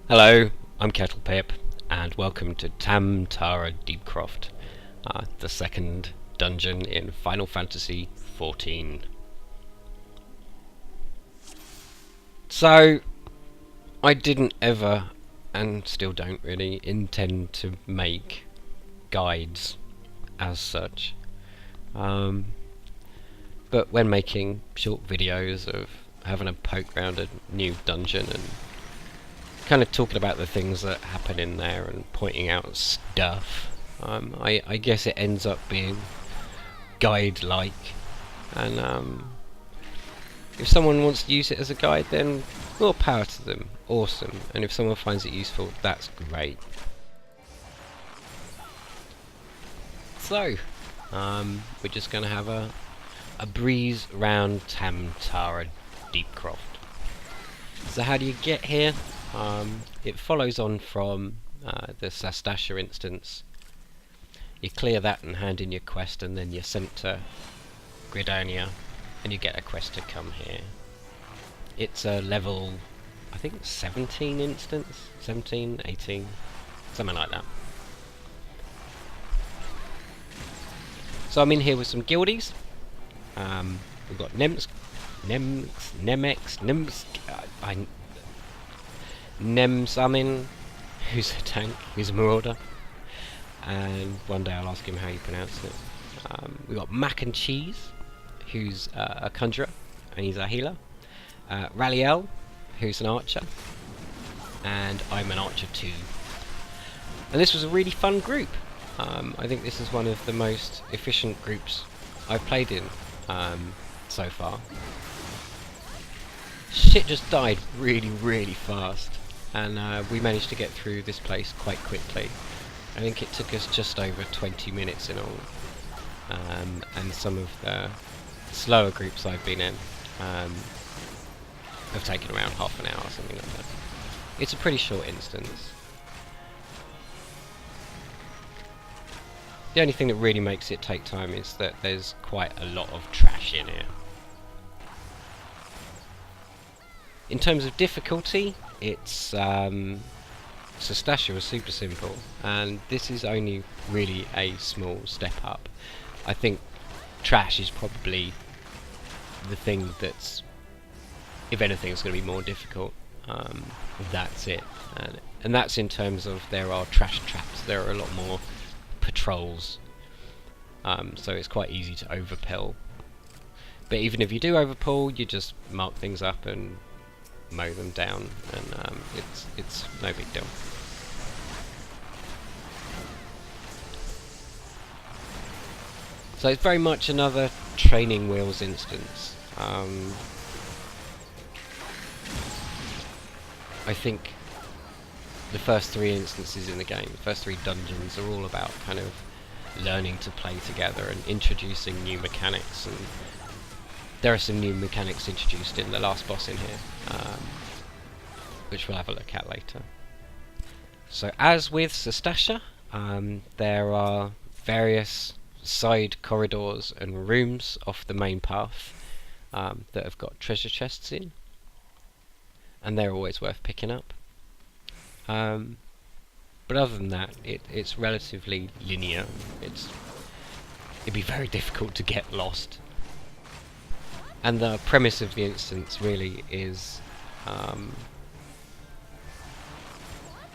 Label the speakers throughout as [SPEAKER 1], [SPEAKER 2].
[SPEAKER 1] Hello, I'm Kettlepip, and welcome to Tam Tara Deepcroft, the second dungeon in Final Fantasy XIV. So, I didn't ever, and still don't really, intend to make guides as such. But when making short videos of having a poke around a new dungeon and kind of talking about the things that happen in there and pointing out stuff, I guess it ends up being guide-like, and if someone wants to use it as a guide, then more power to them, awesome, and if someone finds it useful, that's great. So, we're just going to have a breeze around Tam Tara Deepcroft. So how do you get here? It follows on from the Sastasha instance. You clear that and hand in your quest, and then you're sent to Gridania, and you get a quest to come here. It's a level, I think 17 instance? 17, 18, something like that. So I'm in here with some guildies. We've got Nemsamin, who's a tank, who's a marauder, and one day I'll ask him how you pronounce it. We've got Mac and Cheese, who's a conjurer, and he's a healer. Raliel, who's an archer, and I'm an archer too. And this was a really fun group. I think this is one of the most efficient groups I've played in so far. Shit just died really fast, and we managed to get through this place quite quickly. I think it took us just over 20 minutes in all, and some of the slower groups I've been in have taken around half an hour or something like that. It's a pretty short instance. The only thing that really makes it take time is that there's quite a lot of trash in it. In terms of difficulty, it's Sastasha was super simple, and this is only really a small step up. I think trash is probably the thing that's, if anything, is going to be more difficult. That's it, and that's in terms of there are trash traps. There are a lot more patrols, so it's quite easy to overpill. But even if you do overpull, you just mark things up and mow them down, and it's no big deal. So it's very much another training wheels instance. I think the first three instances in the game, the first three dungeons, are all about kind of learning to play together and introducing new mechanics, and there are some new mechanics introduced in the last boss in here, which we'll have a look at later. So as with Sastasha, there are various side corridors and rooms off the main path that have got treasure chests in, and they're always worth picking up. But other than that, it's relatively linear. It'd be very difficult to get lost. And the premise of the instance really is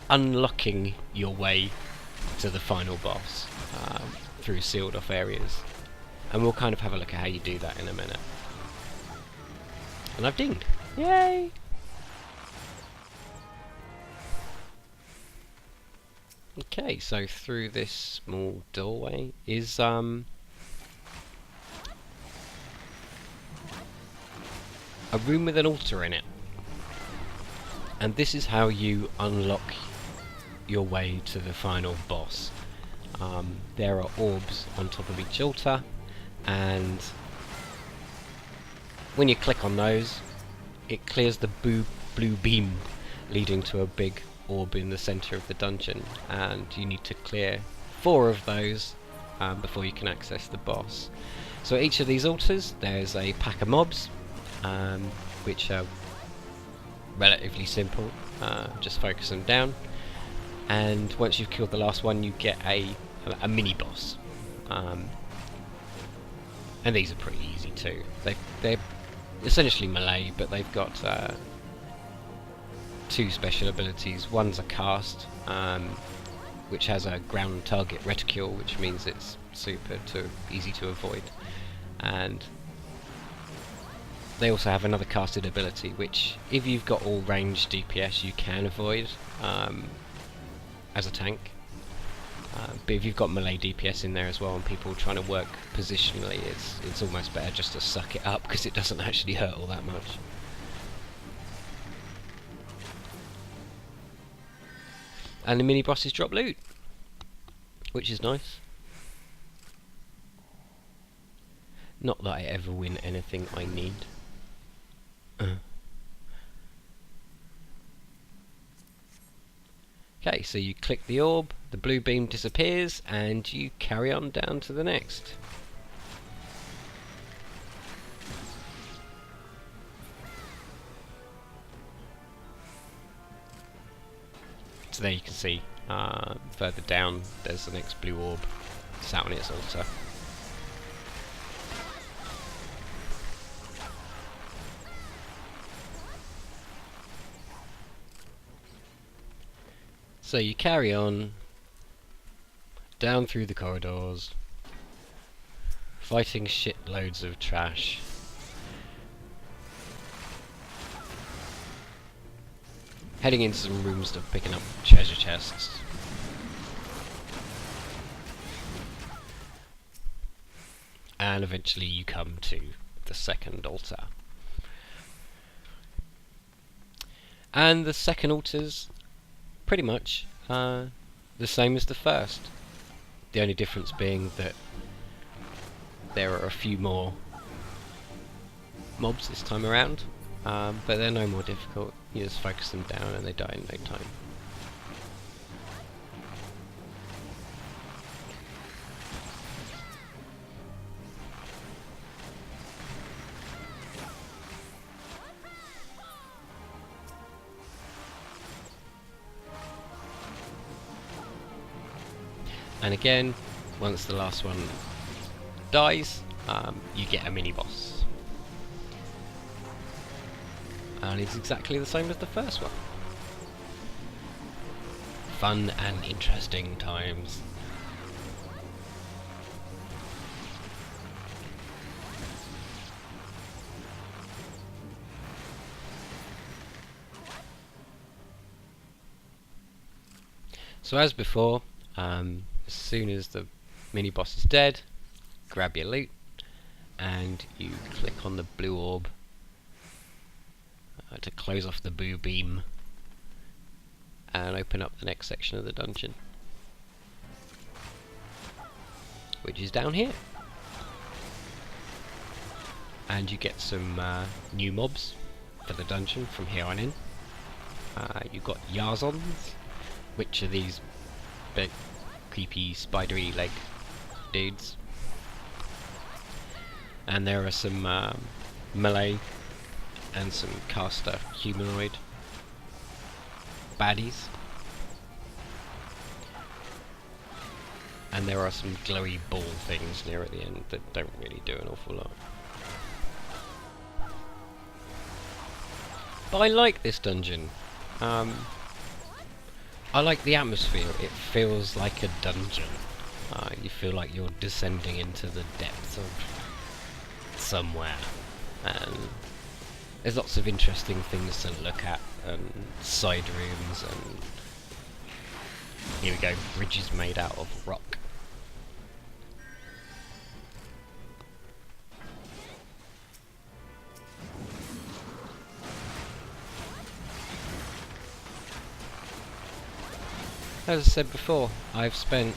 [SPEAKER 1] unlocking your way to the final boss through sealed off areas. And we'll kind of have a look at how you do that in a minute. And I've dinged! Yay! Okay, so through this small doorway is a room with an altar in it, and this is how you unlock your way to the final boss. There are orbs on top of each altar, and when you click on those, it clears the blue beam leading to a big orb in the centre of the dungeon, and you need to clear 4 of those before you can access the boss. So at each of these altars there's a pack of mobs, which are relatively simple. Just focus them down, and once you've killed the last one, you get a mini boss. And these are pretty easy too. They're essentially melee, but they've got two special abilities. One's a cast, which has a ground target reticule, which means it's super easy to avoid. And they also have another casted ability, which if you've got all range DPS, you can avoid as a tank. But if you've got melee DPS in there as well, and people trying to work positionally, it's almost better just to suck it up, because it doesn't actually hurt all that much. And the mini bosses drop loot, which is nice. Not that I ever win anything I need. Okay, so you click the orb, the blue beam disappears, and you carry on down to the next. So there you can see, further down, there's the next blue orb sat on its altar. So you carry on down through the corridors, fighting shitloads of trash. Heading into some rooms to picking up treasure chests. And eventually you come to the second altar. And the second altar's pretty much the same as the first. The only difference being that there are a few more mobs this time around, but they're no more difficult. You just focus them down and they die in no time. And again, once the last one dies, you get a mini boss. And it's exactly the same as the first one. Fun and interesting times. So as before, as soon as the mini boss is dead, grab your loot and you click on the blue orb to close off the blue beam and open up the next section of the dungeon, which is down here. And you get some new mobs for the dungeon from here on in. You've got Yarzons, which are these big creepy spidery leg dudes, and there are some melee and some caster humanoid baddies, and there are some glowy ball things near at the end that don't really do an awful lot. But I like this dungeon. I like the atmosphere. It feels like a dungeon. You feel like you're descending into the depths of somewhere, and there's lots of interesting things to look at, and side rooms, and here we go, bridges made out of rock. As I said before, I've spent,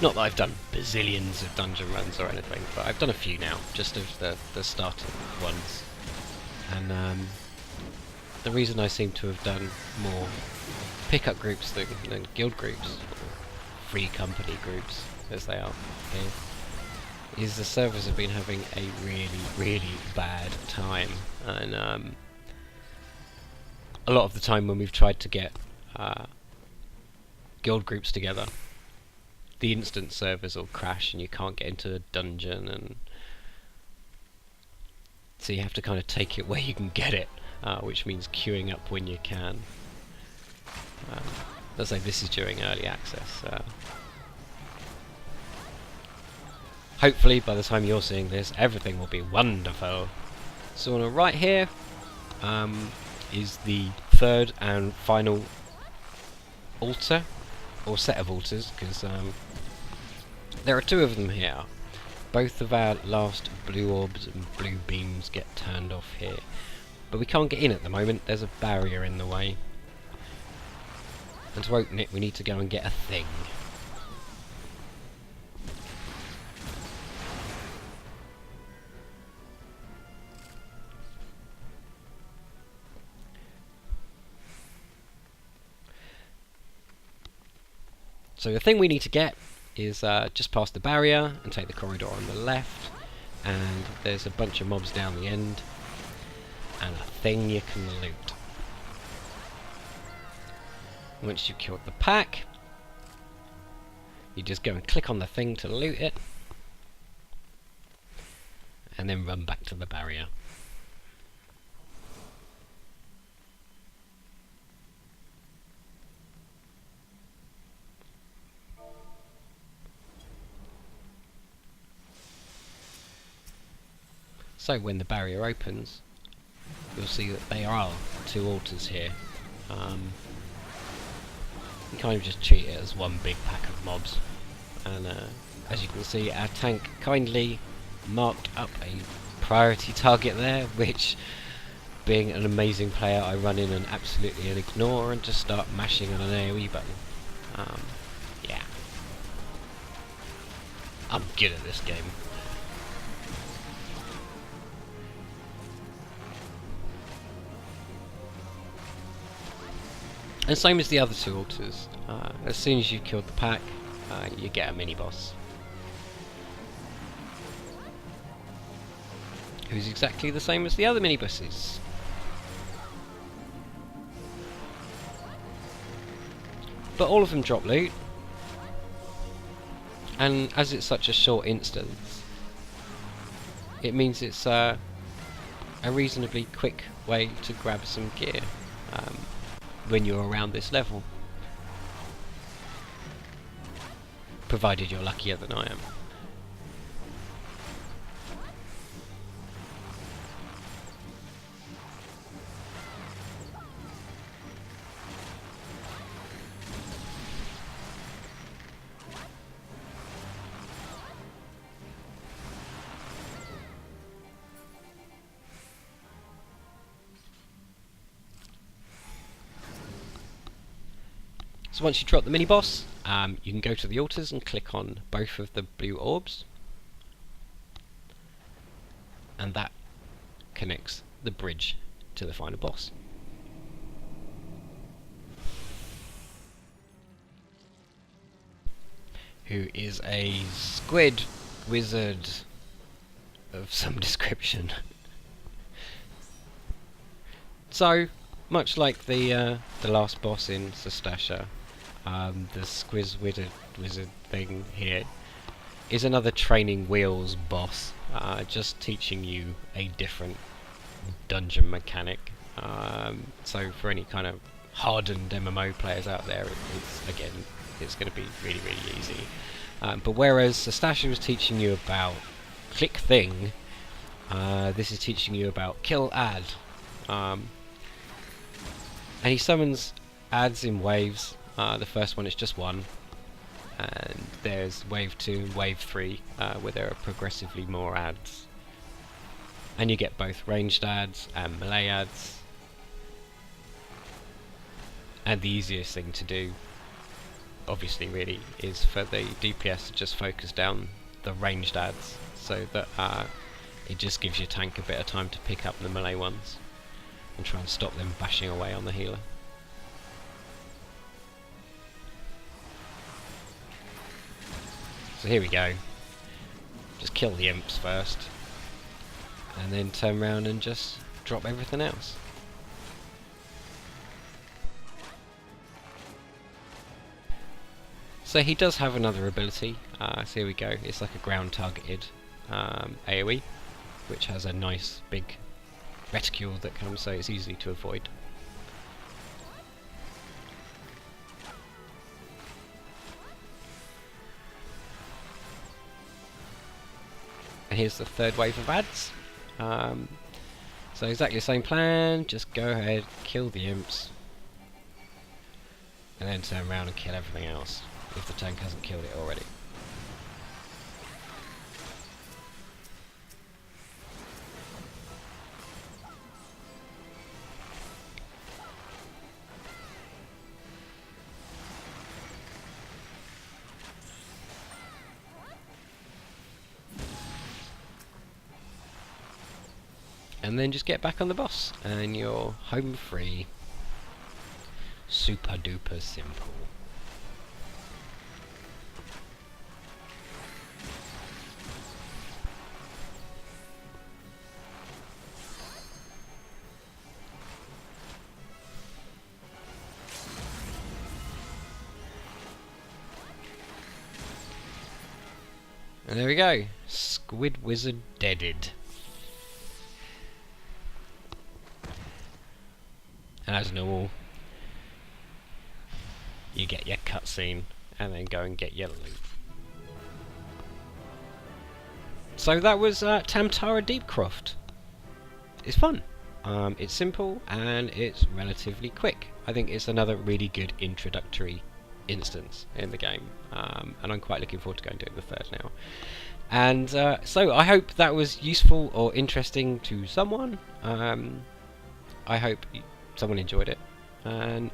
[SPEAKER 1] not that I've done bazillions of dungeon runs or anything, but I've done a few now, just of the starting ones. And the reason I seem to have done more pickup groups than guild groups, or free company groups, as they are here, is the servers have been having a really bad time, and a lot of the time when we've tried to get guild groups together, the instant servers will crash and you can't get into a dungeon, and so you have to kind of take it where you can get it, which means queuing up when you can. Let's say this is during early access. Hopefully by the time you're seeing this, everything will be wonderful. So on the right here is the third and final altar, or set of altars, because there are two of them here. Both of our last blue orbs and blue beams get turned off here, but we can't get in at the moment. There's a barrier in the way, and to open it we need to go and get a thing. So the thing we need to get is just past the barrier and take the corridor on the left, and there's a bunch of mobs down the end and a thing you can loot. Once you've killed the pack, you just go and click on the thing to loot it, and then run back to the barrier. So when the barrier opens, you'll see that there are two altars here. You kind of just treat it as one big pack of mobs, and as you can see, our tank kindly marked up a priority target there, which, being an amazing player, I run in and absolutely ignore and just start mashing on an AoE button. Yeah, I'm good at this game. And same as the other two altars, as soon as you've killed the pack, you get a mini-boss, who's exactly the same as the other mini-bosses. But all of them drop loot, and as it's such a short instance, it means it's a reasonably quick way to grab some gear when you're around this level, provided you're luckier than I am. So once you drop the mini-boss, you can go to the altars and click on both of the blue orbs, and that connects the bridge to the final boss. Who is a squid wizard of some description. So, much like the last boss in Sastasha, the Squiz wizard thing here is another training wheels boss, just teaching you a different dungeon mechanic. So for any kind of hardened MMO players out there, it's going to be really easy. But whereas Sastasha was teaching you about click thing, this is teaching you about kill add. And he summons adds in waves. The first one is just one, and there's wave 2 and wave 3 where there are progressively more adds, and you get both ranged adds and melee adds. And the easiest thing to do, obviously, really, is for the DPS to just focus down the ranged adds, so that it just gives your tank a bit of time to pick up the melee ones and try and stop them bashing away on the healer. So here we go. Just kill the imps first, and then turn around and just drop everything else. So he does have another ability, so here we go, it's like a ground targeted AoE, which has a nice big reticule that comes, so it's easy to avoid. And here's the third wave of ads. So exactly the same plan, just go ahead, kill the imps, and then turn around and kill everything else, if the tank hasn't killed it already. And then just get back on the boss, and you're home free. Super duper simple. And there we go. Squid Wizard deaded. And as normal, you get your cutscene, and then go and get your loot. So that was Tam Tara Deepcroft. It's fun. It's simple, and it's relatively quick. I think it's another really good introductory instance in the game, and I'm quite looking forward to going to do the third now. And so I hope that was useful or interesting to someone. I hope someone enjoyed it, and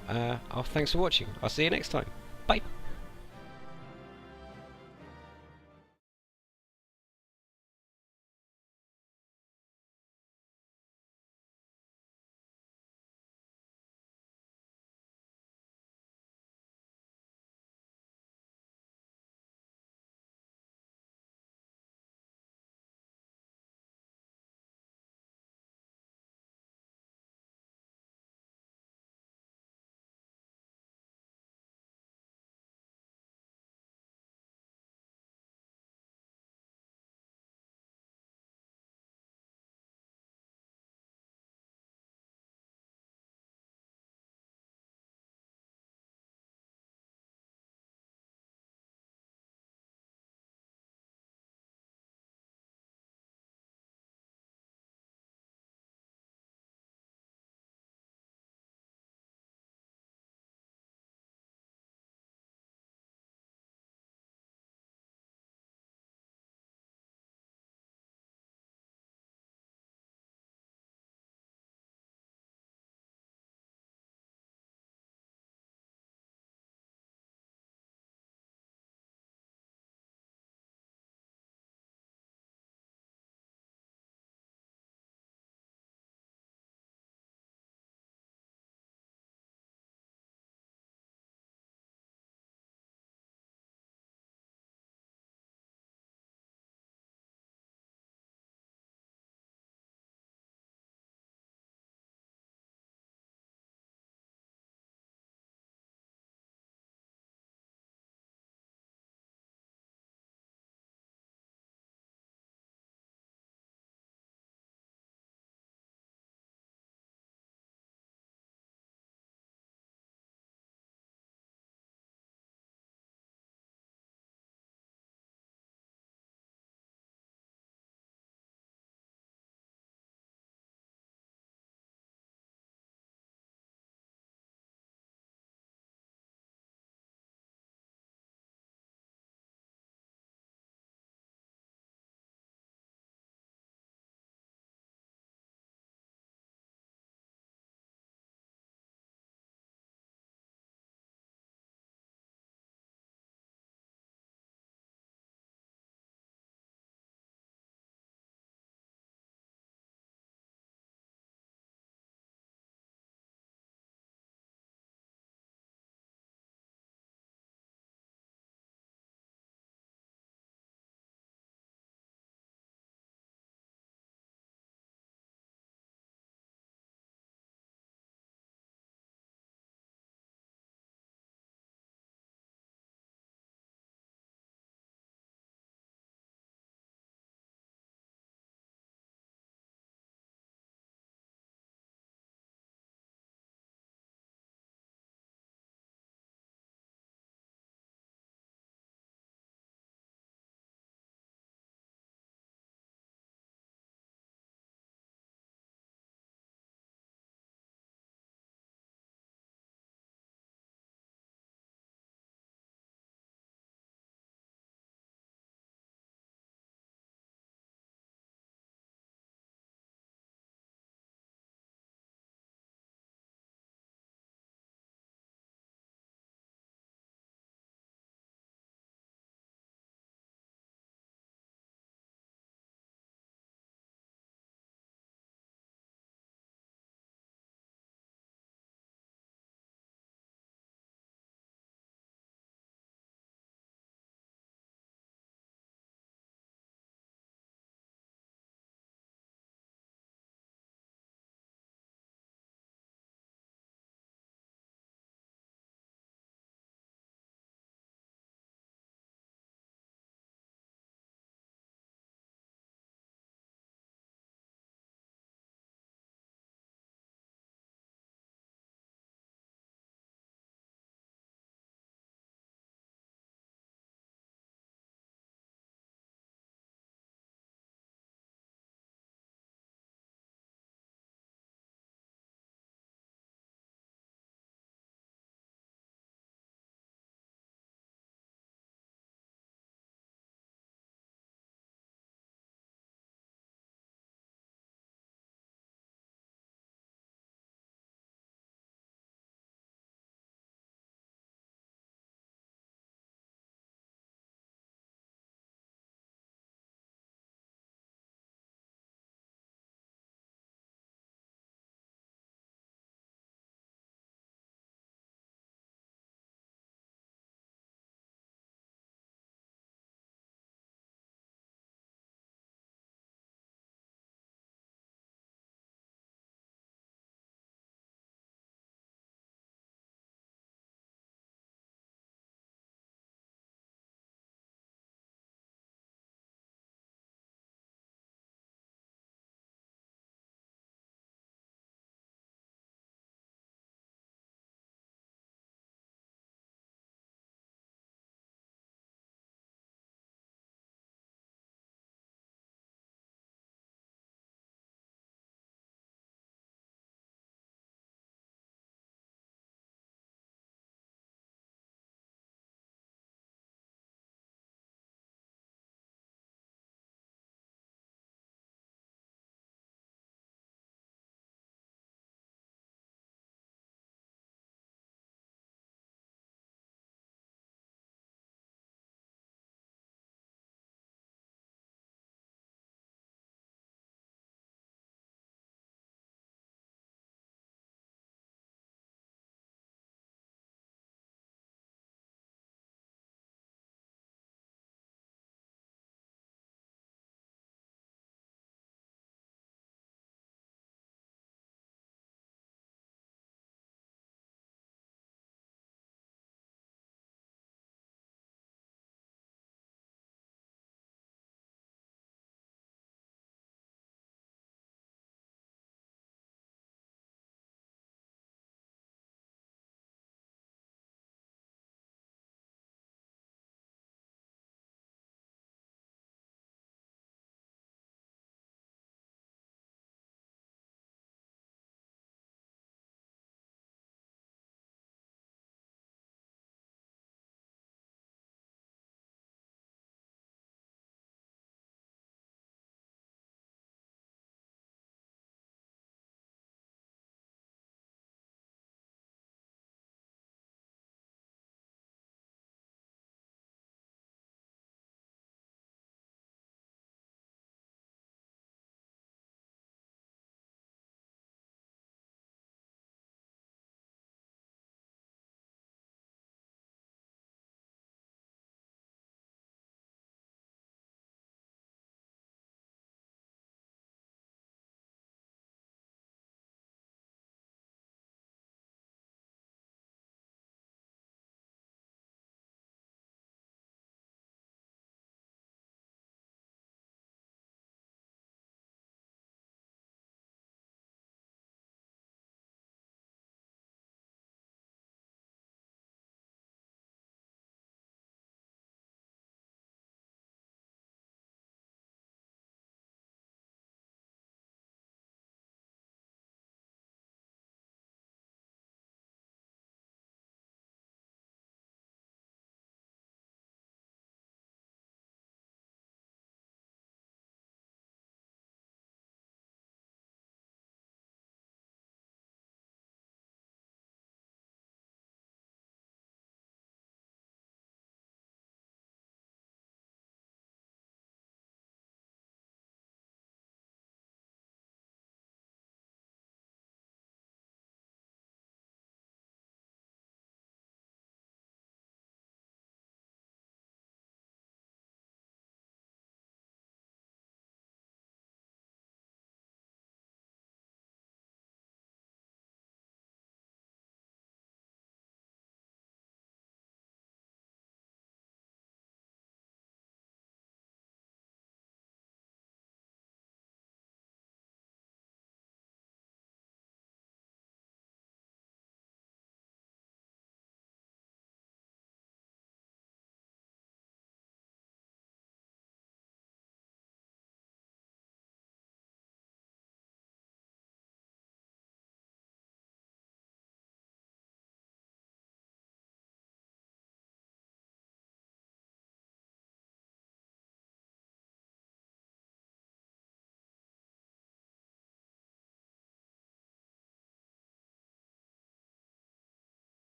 [SPEAKER 1] thanks for watching. I'll see you next time. Bye.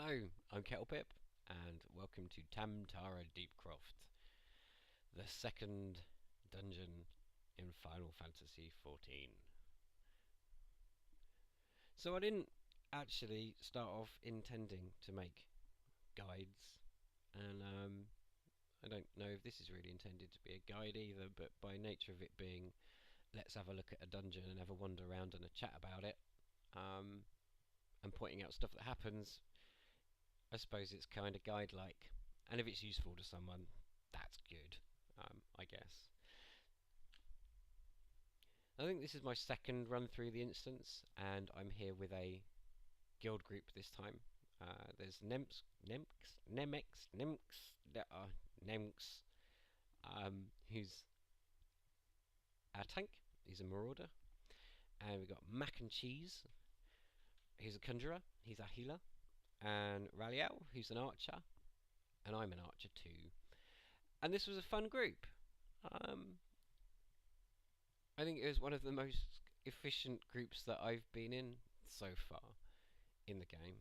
[SPEAKER 1] Hello, I'm Kettlepip, and welcome to Tam Tara Deepcroft, the second dungeon in Final Fantasy XIV. So I didn't actually start off intending to make guides, and I don't know if this is really intended to be a guide either, but by nature of it being let's have a look at a dungeon and have a wander around and a chat about it, and pointing out stuff that happens, I suppose it's kind of guide-like, and if it's useful to someone, that's good, I guess. I think this is my second run through the instance, and I'm here with a guild group this time. There's Nemx, who's our tank. He's a marauder, and we've got Mac and Cheese. He's a conjurer. He's a healer. And Raliel, who's an archer, and I'm an archer too. And this was a fun group. I think it was one of the most efficient groups that I've been in so far in the game.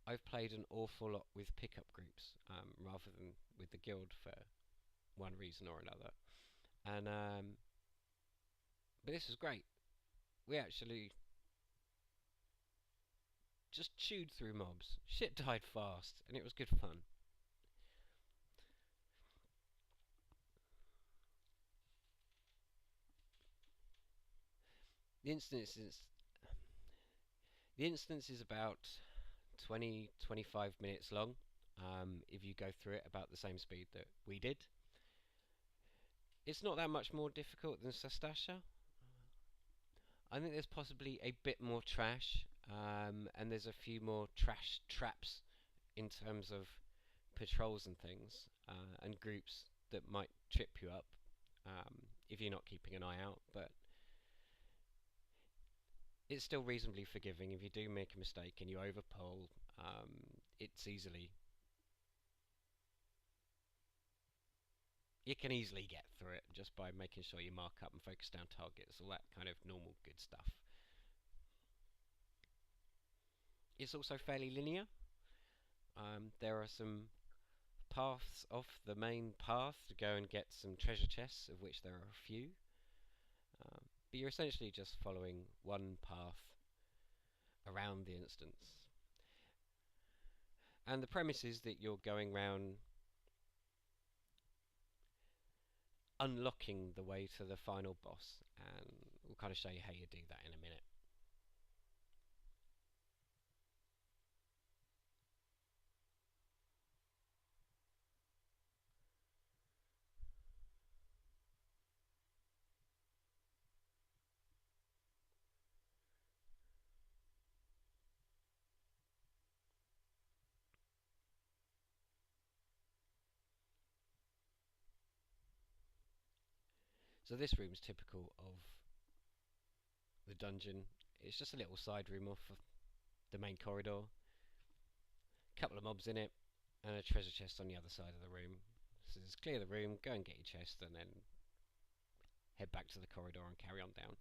[SPEAKER 1] I've played an awful lot with pickup groups rather than with the guild for one reason or another. And but this was great. We actually just chewed through mobs. Shit died fast, and it was good fun. The instance is about 20-25 minutes long. If you go through it about the same speed that we did. It's not that much more difficult than Sastasha. I think there's possibly a bit more trash, and there's a few more trash traps in terms of patrols and things, and groups that might trip you up if you're not keeping an eye out, but it's still reasonably forgiving. If you do make a mistake and you overpull, it's easily... You can easily get through it just by making sure you mark up and focus down targets, all that kind of normal good stuff. It's also fairly linear. There are some paths off the main path to go and get some treasure chests, of which there are a few. But you're essentially just following one path around the instance. And the premise is that you're going round unlocking the way to the final boss, and we'll kind of show you how you do that in a minute. So this room's typical of the dungeon. It's just a little side room off of the main corridor. A couple of mobs in it, and a treasure chest on the other side of the room. So just clear the room, go and get your chest, and then head back to the corridor and carry on down.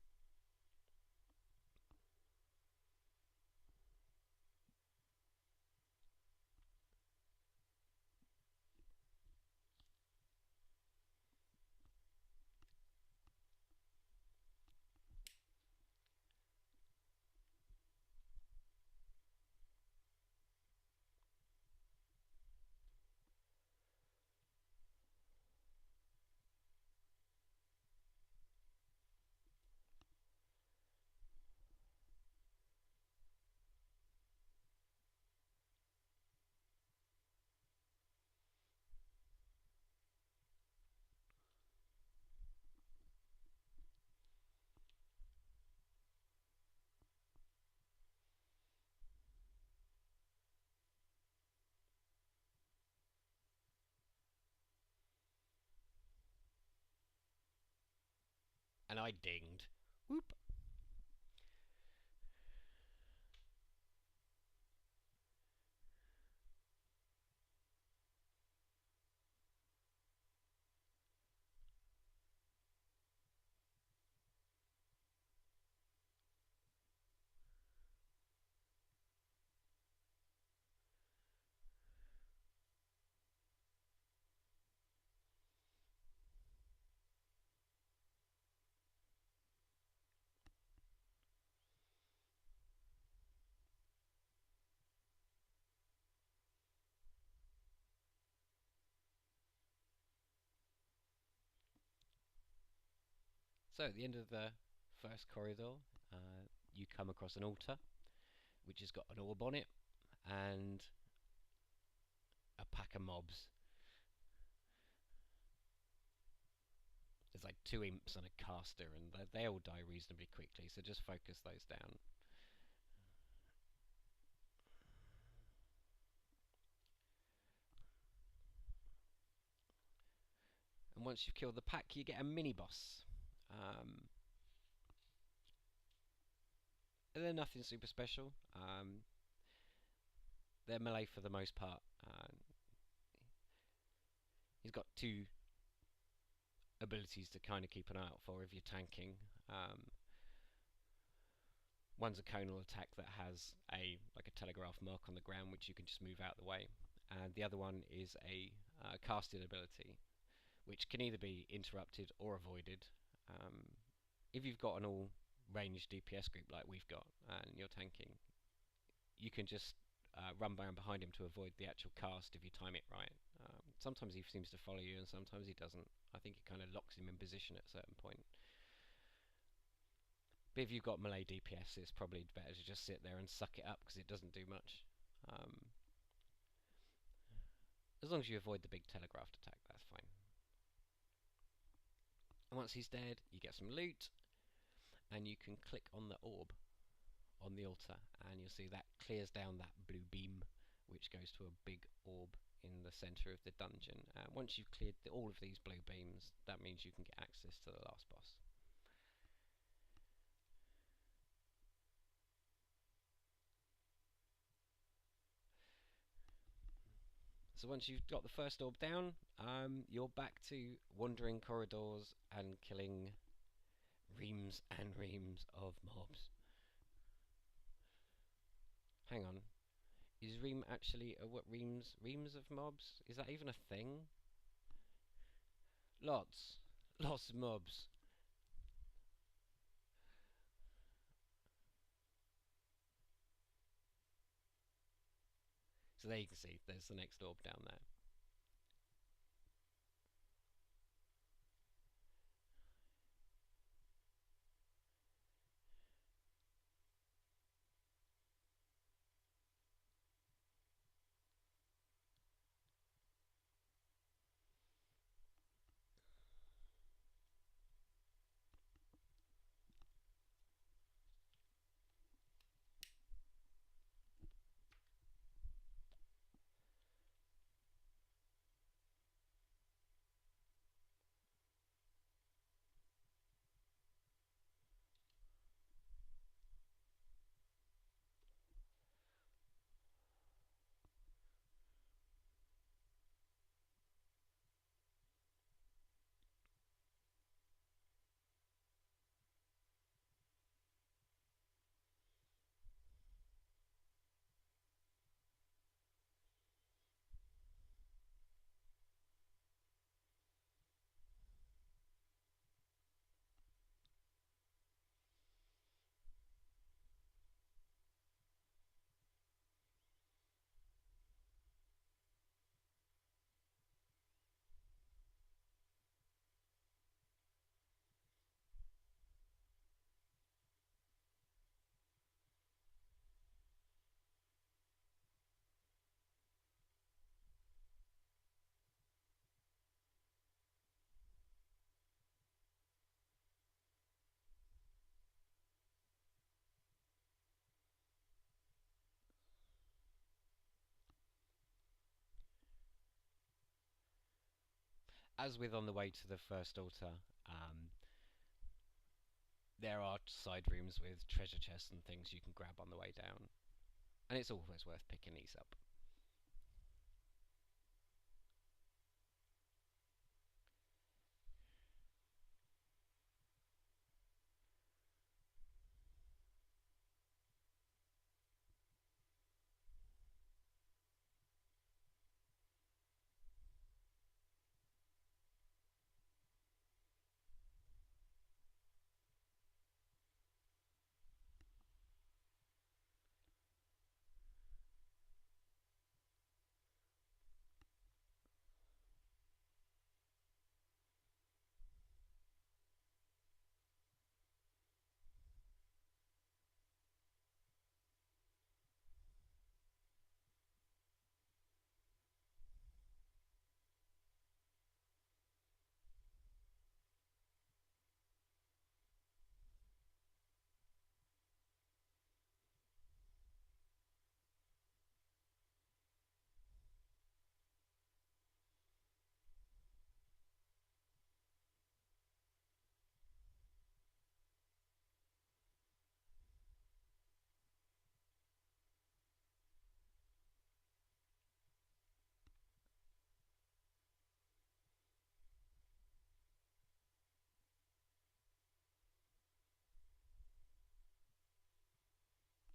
[SPEAKER 1] And I dinged. Whoop. So at the end of the first corridor, you come across an altar, which has got an orb on it, and a pack of mobs. There's like 2 imps and a caster, and they all die reasonably quickly, so just focus those down. And once you've killed the pack, you get a mini-boss. They're nothing super special. They're melee for the most part. He's got 2 abilities to kind of keep an eye out for if you're tanking. One's a conal attack that has like a telegraph mark on the ground, which you can just move out of the way, and the other one is a casted ability, which can either be interrupted or avoided. If you've got an all-range DPS group like we've got, and you're tanking, you can just run around behind him to avoid the actual cast if you time it right. Sometimes he seems to follow you, and sometimes he doesn't. I think it kind of locks him in position at a certain point. But if you've got melee DPS, it's probably better to just sit there and suck it up, because it doesn't do much. As long as you avoid the big telegraphed attack, that's fine. And once he's dead, you get some loot, and you can click on the orb on the altar, and you'll see that clears down that blue beam, which goes to a big orb in the centre of the dungeon. Once you've cleared all of these blue beams, that means you can get access to the last boss. So once you've got the first orb down, you're back to wandering corridors and killing reams and reams of mobs. Hang on. Is ream actually what reams of mobs? Is that even a thing? Lots of mobs. So there you can see there's the next orb down there. As with on the way to the first altar, there are side rooms with treasure chests and things you can grab on the way down, and it's always worth picking these up.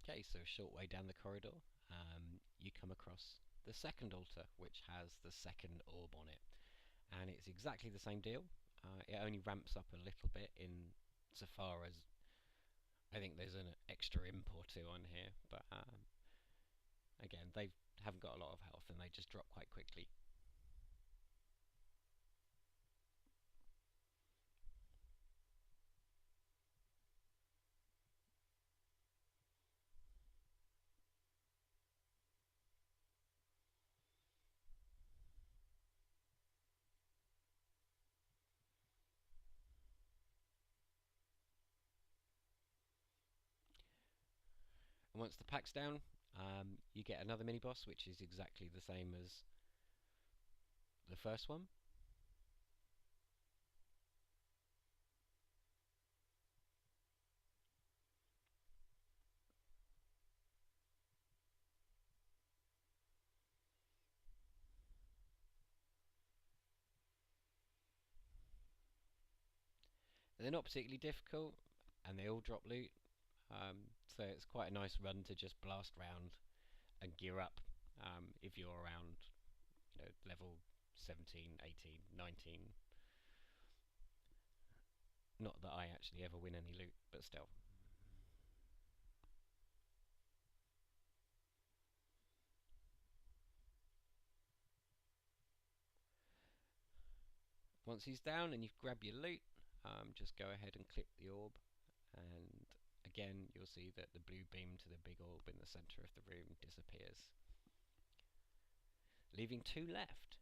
[SPEAKER 1] Okay, so a short way down the corridor, you come across the second altar, which has the second orb on it. And it's exactly the same deal. It only ramps up a little bit in so far as I think there's an extra imp or two on here, but again, they haven't got a lot of health and they just drop quite quickly. And once the pack's down, you get another mini boss, which is exactly the same as the first one. They're not particularly difficult, and they all drop loot, so it's quite a nice run to just blast round and gear up if you're around level 17, 18, 19. Not that I actually ever win any loot, but still. Once he's down and you grab your loot, just go ahead and click the orb, and again you'll see that the blue beam to the big orb in the centre of the room disappears, leaving 2 left.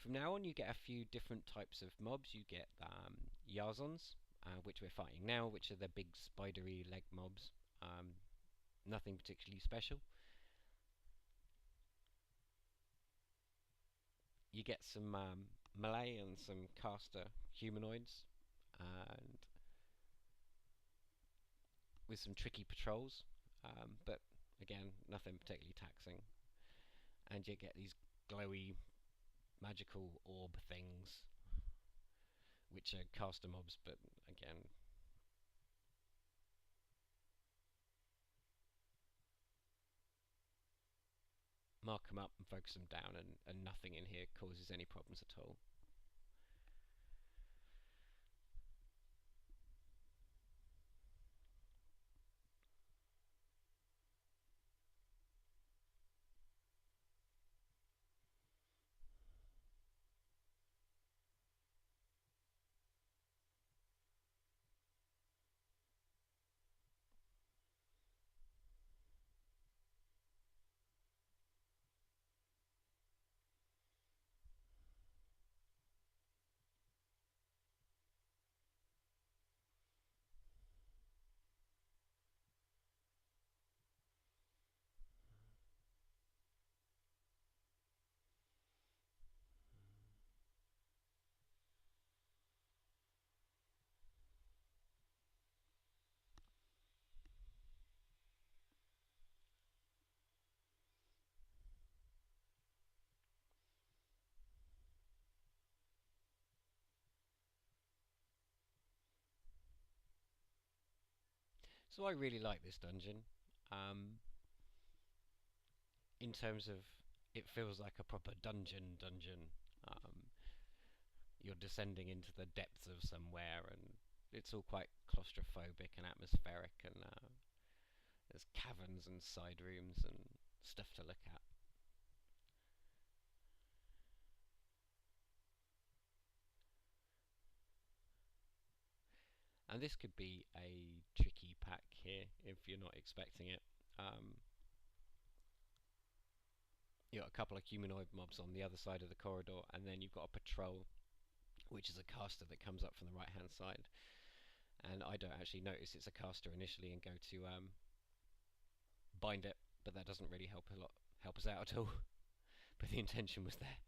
[SPEAKER 1] From now on you get a few different types of mobs. You get Yarzons, which we're fighting now, which are the big spidery leg mobs. Nothing particularly special. You get some melee and some caster humanoids, and with some tricky patrols, but again, nothing particularly taxing. And you get these glowy magical orb things, which are caster mobs, but again, mark them up and focus them down, and nothing in here causes any problems at all. So I really like this dungeon. In terms of, it feels like a proper dungeon. Um, you're descending into the depths of somewhere, and it's all quite claustrophobic and atmospheric, and there's caverns and side rooms and stuff to look at. And this could be a tricky pack here if you're not expecting it. You've got a couple of humanoid mobs on the other side of the corridor, and then you've got a patrol, which is a caster that comes up from the right hand side. And I don't actually notice it's a caster initially and go to bind it, but that doesn't really help us out at all. But the intention was there.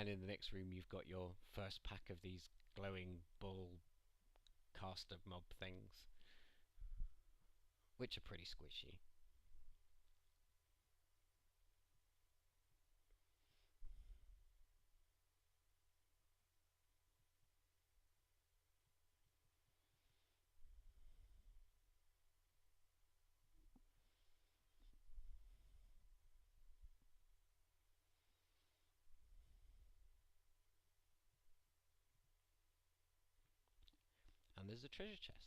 [SPEAKER 1] And in the next room you've got your first pack of these glowing ball caster mob things, which are pretty squishy. And there's a treasure chest.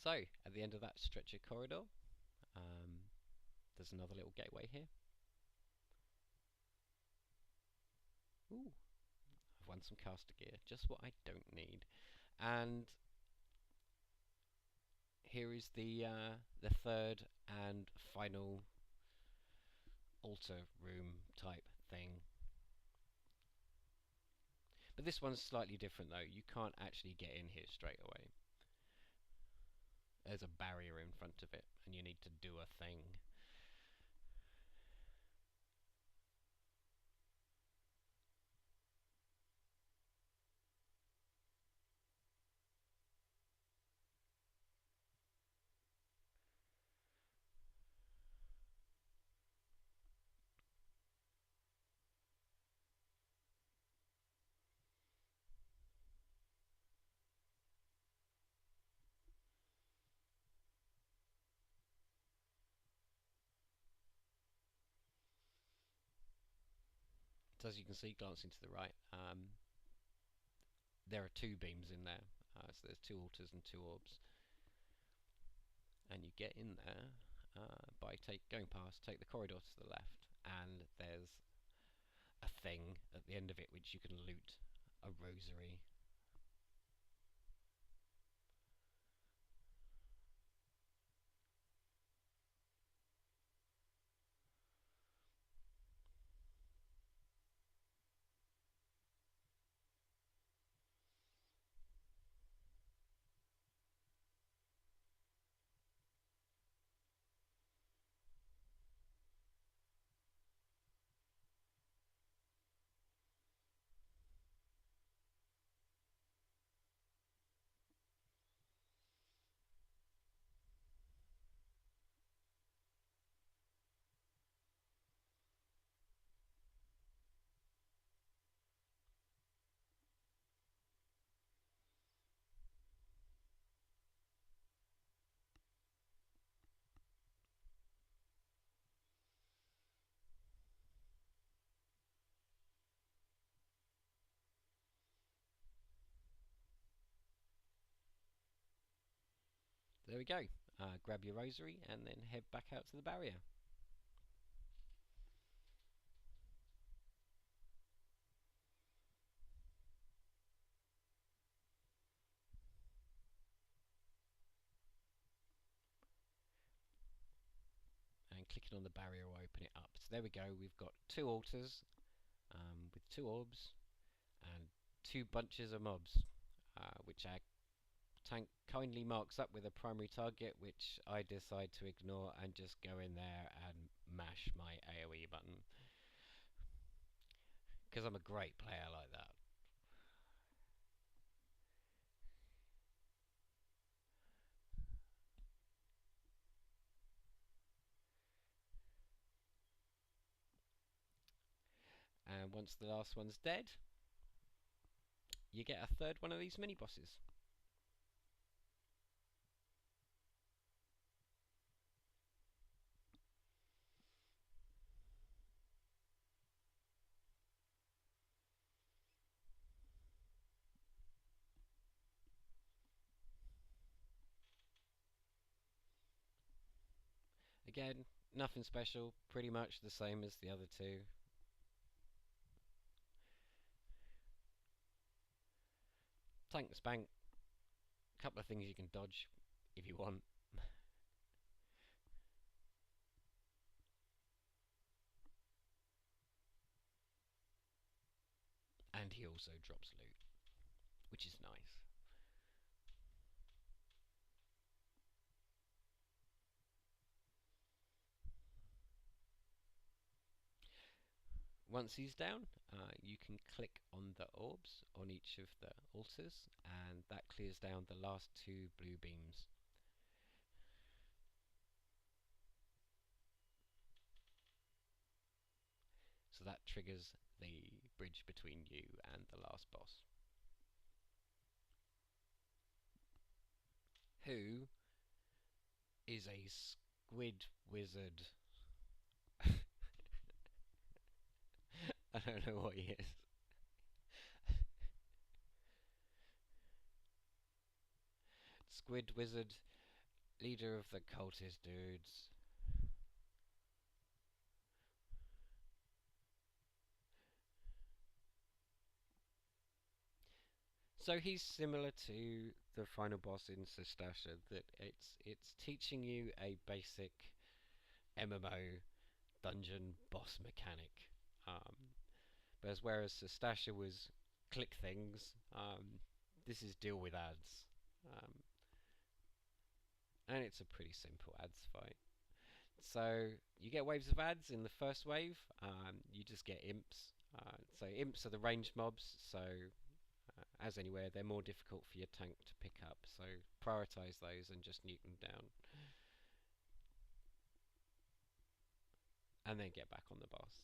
[SPEAKER 1] So, at the end of that stretch of corridor, there's another little gateway here. Ooh, I've won some caster gear, just what I don't need. And here is the third and final altar room type thing. But this one's slightly different though. You can't actually get in here straight away. There's a barrier in front of it, and you need to do a thing. So as you can see, glancing to the right, there are two beams in there. So there's two altars and two orbs. And you get in there by going past, take the corridor to the left, and there's a thing at the end of it which you can loot, a rosary. There we go. Grab your rosary and then head back out to the barrier. And clicking on the barrier will open it up. So there we go. We've got two altars with two orbs and two bunches of mobs, which our tank kindly marks up with a primary target, which I decide to ignore and just go in there and mash my AoE button. Because I'm a great player like that. And once the last one's dead, you get a third one of these mini bosses. Again, nothing special, pretty much the same as the other two. Tank the spank, a couple of things you can dodge if you want. And he also drops loot, which is nice. Once he's down, you can click on the orbs on each of the altars, and that clears down the last two blue beams. So that triggers the bridge between you and the last boss, who is a squid wizard. I don't know what he is. Squid wizard, leader of the cultist dudes. So he's similar to the final boss in Sestasha, that it's teaching you a basic MMO dungeon boss mechanic. But whereas Sestasha was click things, this is deal with ads. And it's a pretty simple ads fight. So you get waves of ads. In the first wave, you just get imps. So imps are the ranged mobs, so as anywhere, they're more difficult for your tank to pick up, so prioritise those and just nuke them down. And then get back on the boss.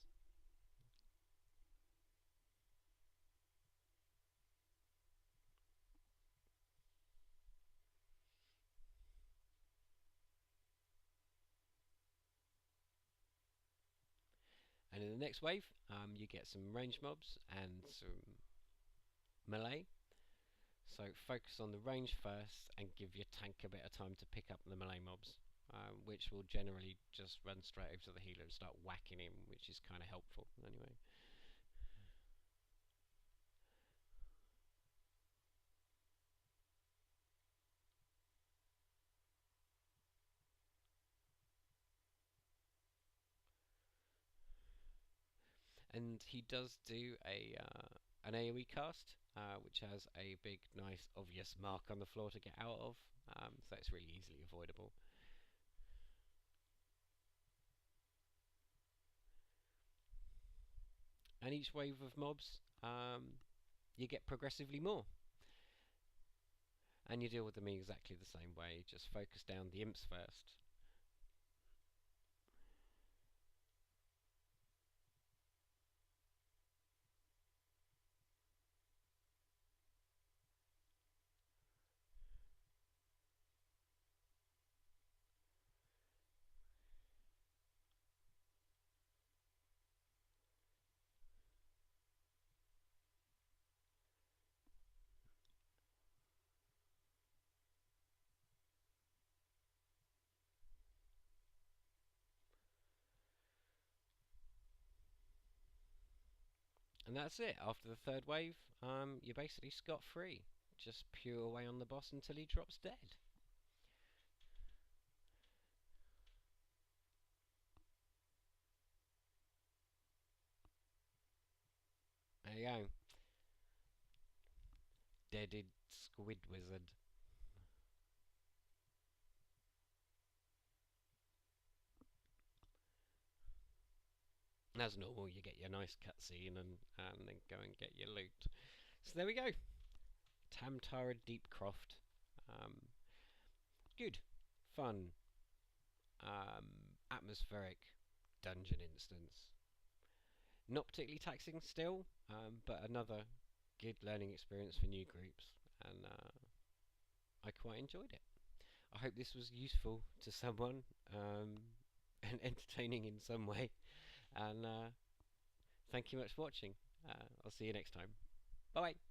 [SPEAKER 1] And in the next wave, you get some ranged mobs and some melee. So focus on the range first and give your tank a bit of time to pick up the melee mobs, which will generally just run straight over to the healer and start whacking him, which is kind of helpful anyway. And he does do an AoE cast, which has a big, nice, obvious mark on the floor to get out of, so it's really easily avoidable. And each wave of mobs, you get progressively more. And you deal with them in exactly the same way, just focus down the imps first. And that's it. After the third wave, you're basically scot-free. Just pew away on the boss until he drops dead. There you go. Deaded squid wizard. And as normal, you get your nice cutscene and then go and get your loot. So there we go. Tam Tara Deepcroft. Good, fun, atmospheric dungeon instance. Not particularly taxing still, but another good learning experience for new groups, and I quite enjoyed it. I hope this was useful to someone and entertaining in some way, and thank you much for watching. I'll see you next time. Bye bye.